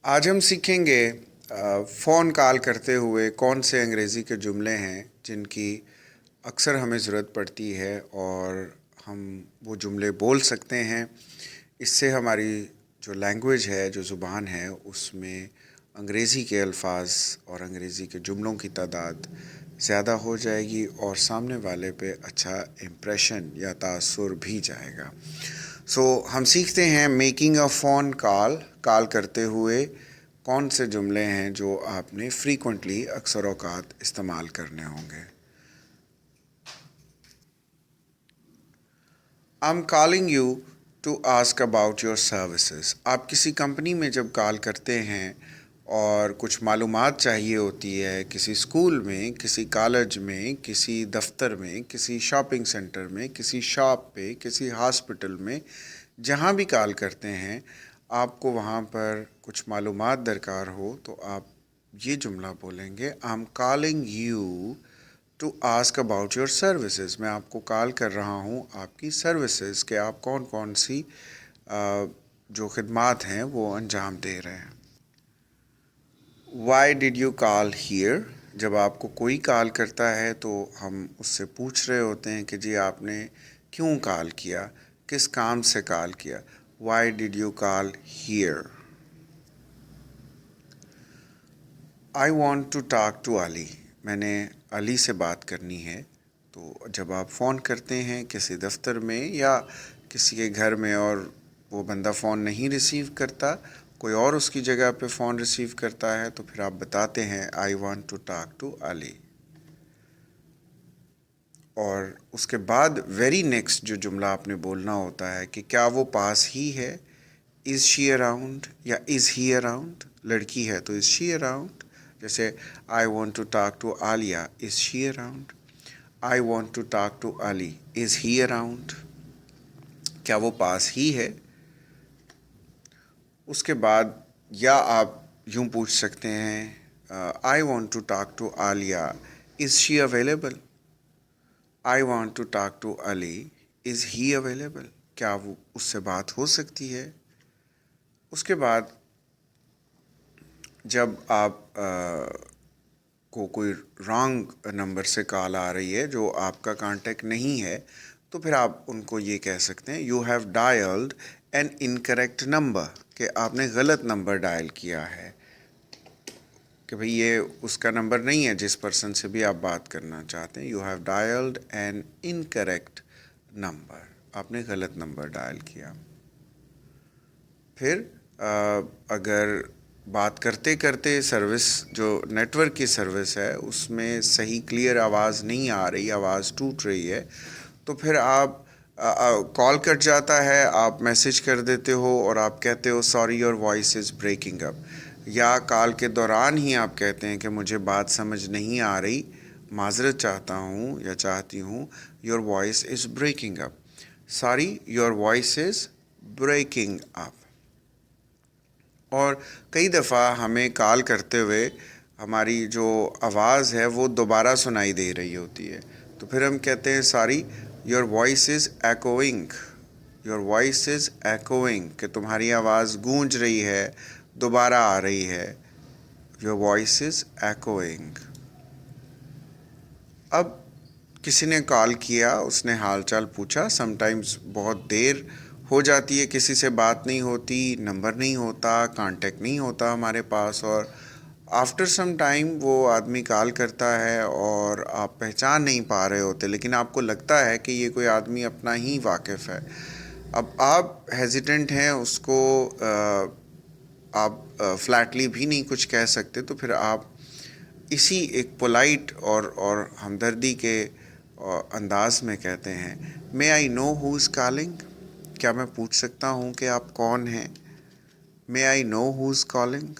آج ہم سیکھیں گے فون کال کرتے ہوئے کون سے انگریزی کے جملے ہیں جن کی اکثر ہمیں ضرورت پڑتی ہے اور ہم وہ جملے بول سکتے ہیں. اس سے ہماری جو لینگویج ہے، جو زبان ہے، اس میں انگریزی کے الفاظ اور انگریزی کے جملوں کی تعداد زیادہ ہو جائے گی اور سامنے والے پہ اچھا امپریشن یا تاثر بھی جائے گا. ہم سیکھتے ہیں میکنگ اے فون کال کرتے ہوئے کون سے جملے ہیں جو آپ نے فریکوینٹلی اکثر اوقات استعمال کرنے ہوں گے. I'm calling you to ask about your services. آپ کسی کمپنی میں جب کال کرتے ہیں اور کچھ معلومات چاہیے ہوتی ہے، کسی اسکول میں، کسی کالج میں، کسی دفتر میں، کسی شاپنگ سینٹر میں، کسی شاپ پہ، کسی ہاسپٹل میں، جہاں بھی کال کرتے ہیں، آپ کو وہاں پر کچھ معلومات درکار ہو تو آپ یہ جملہ بولیں گے. I'm calling you to ask about your services. میں آپ کو کال کر رہا ہوں آپ کی سروسز کہ آپ کون کون سی جو خدمات ہیں وہ انجام دے رہے ہیں. Why did you call here. جب آپ کو کوئی کال کرتا ہے تو ہم اس سے پوچھ رہے ہوتے ہیں کہ جی آپ نے کیوں کال کیا، کس کام سے کال کیا. Why did you call here. I want to talk to Ali. میں نے علی سے بات کرنی ہے. تو جب آپ فون کرتے ہیں کسی دفتر میں یا کسی کے گھر میں اور وہ بندہ فون نہیں ریسیو کرتا، کوئی اور اس کی جگہ پہ فون ریسیو کرتا ہے، تو پھر آپ بتاتے ہیں I want to talk to Ali. اور اس کے بعد ویری نیکسٹ جو جملہ آپ نے بولنا ہوتا ہے کہ کیا وہ پاس ہی ہے. از شی اراؤنڈ یا از ہی اراؤنڈ. لڑکی ہے تو از شی اراؤنڈ. جیسے I want to talk to Aliya, is she around. I want to talk to Ali, is he around. کیا وہ پاس ہی ہے. اس کے بعد یا آپ یوں پوچھ سکتے ہیں I want to talk to Aliya, is she available. I want to talk to Ali, is he available. کیا وہ اس سے بات ہو سکتی ہے. اس کے بعد جب آپ کو کوئی رانگ نمبر سے کال آ رہی ہے جو آپ کا کانٹیکٹ نہیں ہے، تو پھر آپ ان کو یہ کہہ سکتے ہیں you have dialled an incorrect number, کہ آپ نے غلط نمبر ڈائل کیا ہے، کہ بھئی یہ اس کا نمبر نہیں ہے جس پرسن سے بھی آپ بات کرنا چاہتے ہیں. You have dialled an incorrect number. آپ نے غلط نمبر ڈائل کیا. پھر اگر بات کرتے کرتے سروس جو نیٹ ورک کی سروس ہے اس میں صحیح کلیئر آواز نہیں آ رہی، آواز ٹوٹ رہی ہے، تو پھر آپ کال کٹ جاتا ہے، آپ میسج کر دیتے ہو اور آپ کہتے ہو sorry your voice is breaking up. یا کال کے دوران ہی آپ کہتے ہیں کہ مجھے بات سمجھ نہیں آ رہی، معذرت چاہتا ہوں یا چاہتی ہوں، your voice is breaking up. Sorry your voice is breaking up. اور کئی دفعہ ہمیں کال کرتے ہوئے ہماری جو آواز ہے وہ دوبارہ سنائی دے رہی ہوتی ہے، تو پھر ہم کہتے ہیں sorry your voice is echoing. Your voice is echoing, کہ تمہاری آواز گونج رہی ہے، دوبارہ آ رہی ہے. Your voice is echoing. اب کسی نے کال کیا، اس نے حال چال پوچھا. سم ٹائمز بہت دیر ہو جاتی ہے، کسی سے بات نہیں ہوتی، نمبر نہیں ہوتا، کانٹیکٹ نہیں ہوتا ہمارے پاس، اور آفٹر سم ٹائم وہ آدمی کال کرتا ہے اور آپ پہچان نہیں پا رہے ہوتے، لیکن آپ کو لگتا ہے کہ یہ کوئی آدمی اپنا ہی واقف ہے. اب آپ ہیزیٹنٹ ہیں، اس کو آپ فلیٹلی بھی نہیں کچھ کہہ سکتے، تو پھر آپ اسی ایک پولائٹ اور ہمدردی کے انداز میں کہتے ہیں may I know who is calling. کیا میں پوچھ سکتا ہوں کہ آپ کون ہیں. May I know who is calling.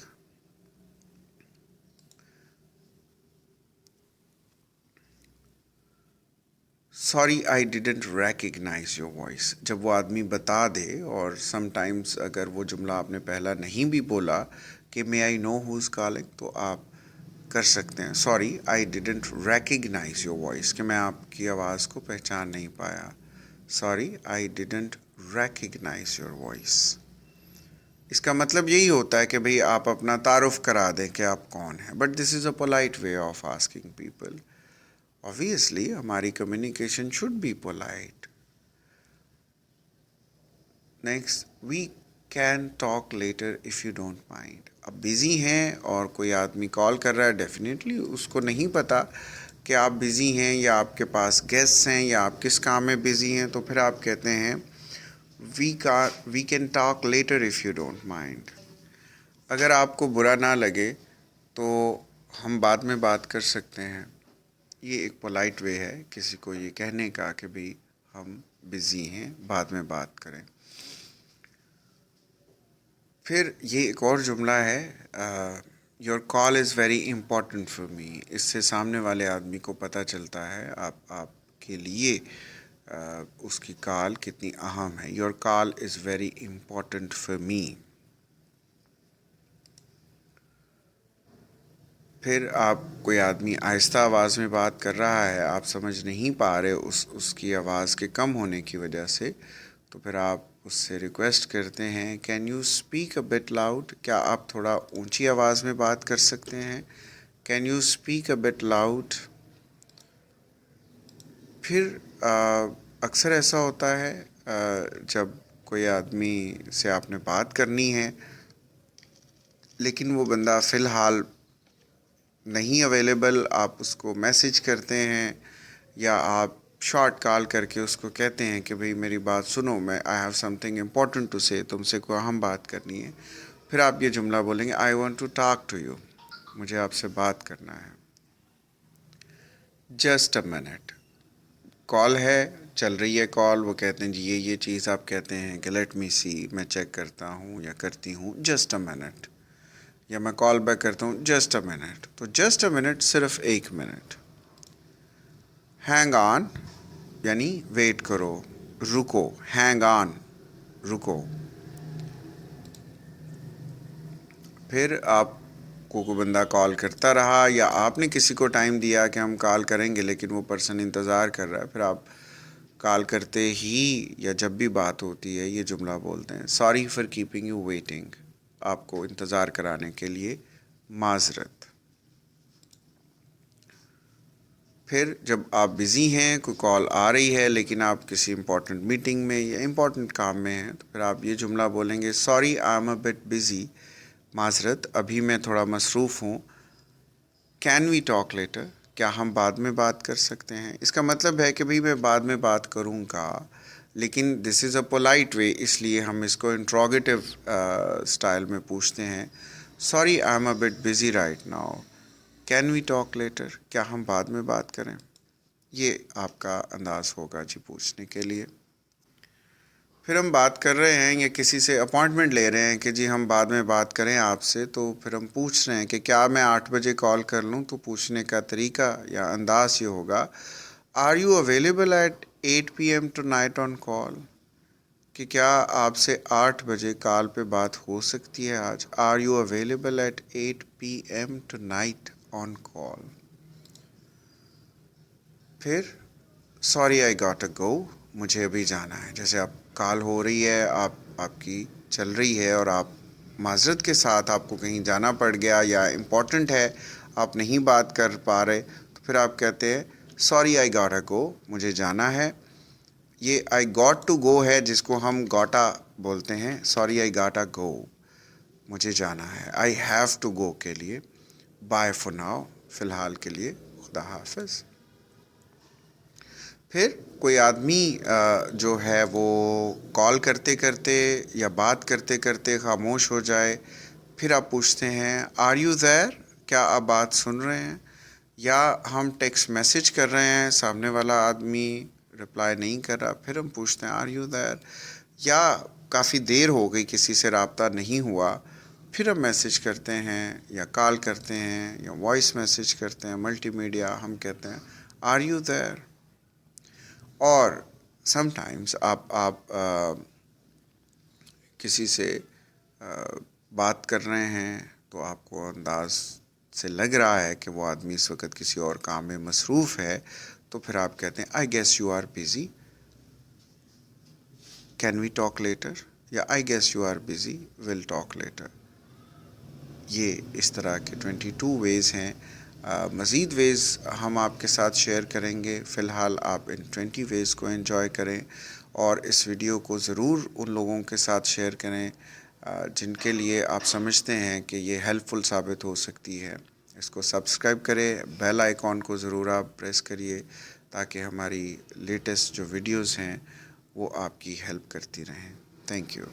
Sorry I didn't recognise your voice. جب وہ آدمی بتا دے، اور سم ٹائمز اگر وہ جملہ آپ نے پہلا نہیں بھی بولا کہ مے I know who is calling, تو آپ کر سکتے ہیں sorry I didn't recognise your voice, کہ میں آپ کی آواز کو پہچان نہیں پایا. Sorry I didn't recognise your voice. اس کا مطلب یہی ہوتا ہے کہ بھئی آپ اپنا تعارف کرا دیں کہ آپ کون ہیں. But this is a polite way of asking people. Obviously ہماری communication should be polite. Next, we can talk later if you don't mind. اب بزی ہیں اور کوئی آدمی کال کر رہا ہے، ڈیفینیٹلی اس کو نہیں پتہ کہ آپ بزی ہیں یا آپ کے پاس گیسٹ ہیں یا آپ کس کام میں بزی ہیں، تو پھر آپ کہتے ہیں we can talk later if you don't mind. اگر آپ کو برا نہ لگے تو ہم بعد میں بات کر سکتے ہیں. یہ ایک پولائٹ وے ہے کسی کو یہ کہنے کا کہ بھئی ہم بزی ہیں، بعد میں بات کریں. پھر یہ ایک اور جملہ ہے، your call is very important for me. اس سے سامنے والے آدمی کو پتہ چلتا ہے آپ کے لیے اس کی کال کتنی اہم ہے. Your call is very important for می. پھر آپ کوئی آدمی آہستہ آواز میں بات کر رہا ہے، آپ سمجھ نہیں پا رہے اس کی آواز کے کم ہونے کی وجہ سے، تو پھر آپ اس سے ریکویسٹ کرتے ہیں can you speak a but loud. کیا آپ تھوڑا اونچی آواز میں بات کر سکتے ہیں؟ Can you speak a but loud. پھر اکثر ایسا ہوتا ہے جب کوئی آدمی سے آپ نے بات کرنی ہے لیکن وہ بندہ فی الحال نہیں اویلیبل، آپ اس کو میسج کرتے ہیں یا آپ شارٹ کال کر کے اس کو کہتے ہیں کہ بھئی میری بات سنو، میں I have something important to say, تم سے کوئی اہم بات کرنی ہے. پھر آپ یہ جملہ بولیں گے I want to talk to you. مجھے آپ سے بات کرنا ہے. Just a minute. کال ہے، چل رہی ہے کال، وہ کہتے ہیں جی یہ چیز آپ کہتے ہیں کہ لیٹ می سی، میں چیک کرتا ہوں یا کرتی ہوں. Just a minute. یا میں کال بیک کرتا ہوں جسٹ اے منٹ. تو جسٹ اے منٹ صرف 1 منٹ. ہینگ آن یعنی ویٹ کرو، رکو. ہینگ آن، رکو. پھر آپ کو کوئی بندہ کال کرتا رہا یا آپ نے کسی کو ٹائم دیا کہ ہم کال کریں گے لیکن وہ پرسن انتظار کر رہا ہے، پھر آپ کال کرتے ہی یا جب بھی بات ہوتی ہے یہ جملہ بولتے ہیں sorry for keeping you waiting. آپ کو انتظار کرانے کے لیے معذرت. پھر جب آپ بزی ہیں، کوئی کال آ رہی ہے لیکن آپ کسی امپورٹنٹ میٹنگ میں یا امپورٹنٹ کام میں ہیں، تو پھر آپ یہ جملہ بولیں گے sorry I am a bit busy. معذرت، ابھی میں تھوڑا مصروف ہوں. Can we talk later. کیا ہم بعد میں بات کر سکتے ہیں؟ اس کا مطلب ہے کہ بھئی میں بعد میں بات کروں گا، لیکن دس از اے پولائٹ وے، اس لیے ہم اس کو انٹروگیٹو اسٹائل میں پوچھتے ہیں. Sorry I am a bit busy right now. Can we talk later. کیا ہم بعد میں بات کریں؟ یہ آپ کا انداز ہوگا جی پوچھنے کے لیے. پھر ہم بات کر رہے ہیں یا کسی سے اپوائنٹمنٹ لے رہے ہیں کہ جی ہم بعد میں بات کریں آپ سے، تو پھر ہم پوچھ رہے ہیں کہ کیا میں 8 بجے کال کر لوں. تو پوچھنے کا طریقہ یا انداز یہ ہوگا are you available at 8 PM tonight on call. کہ کیا آپ سے 8 بجے کال پہ بات ہو سکتی ہے آج. Are you available at 8 PM tonight on call. پھر سوری آئی گاٹ اے گو. مجھے ابھی جانا ہے. جیسے آپ کال ہو رہی ہے، آپ کی چل رہی ہے اور آپ معذرت کے ساتھ آپ کو کہیں جانا پڑ گیا یا امپورٹنٹ ہے، آپ نہیں بات کر پا رہے، تو پھر آپ کہتے ہیں سوری آئی گاٹ اے گو. مجھے جانا ہے. یہ آئی گاٹ ٹو گو ہے جس کو ہم گاٹا بولتے ہیں. سوری آئی گاٹ اے گو، مجھے جانا ہے. آئی ہیو ٹو گو کے لیے بائے فار ناؤ، فی الحال کے لیے خدا حافظ. پھر کوئی آدمی جو ہے وہ کال کرتے کرتے یا بات کرتے کرتے خاموش ہو جائے، پھر آپ پوچھتے ہیں آر یو دیر. کیا آپ بات سن رہے ہیں؟ یا ہم ٹیکسٹ میسج کر رہے ہیں، سامنے والا آدمی رپلائی نہیں کر رہا، پھر ہم پوچھتے ہیں آر یو دیر. یا کافی دیر ہو گئی کسی سے رابطہ نہیں ہوا، پھر ہم میسج کرتے ہیں یا کال کرتے ہیں یا وائس میسج کرتے ہیں ملٹی میڈیا، ہم کہتے ہیں آر یو دیر. اور سم ٹائمز آپ کسی سے بات کر رہے ہیں تو آپ کو انداز سے لگ رہا ہے کہ وہ آدمی اس وقت کسی اور کام میں مصروف ہے، تو پھر آپ کہتے ہیں I guess you are busy. Can we talk later. یا I guess you are busy will talk later. یہ اس طرح کے 22 ویز ہیں. مزید ویز ہم آپ کے ساتھ شیئر کریں گے. فی الحال آپ ان 20 ویز کو انجوائے کریں اور اس ویڈیو کو ضرور ان لوگوں کے ساتھ شیئر کریں جن کے لیے آپ سمجھتے ہیں کہ یہ ہیلپ فل ثابت ہو سکتی ہے. اس کو سبسکرائب کریں، بیل آئیکن کو ضرور آپ پریس کریے تاکہ ہماری لیٹسٹ جو ویڈیوز ہیں وہ آپ کی ہیلپ کرتی رہیں. Thank you.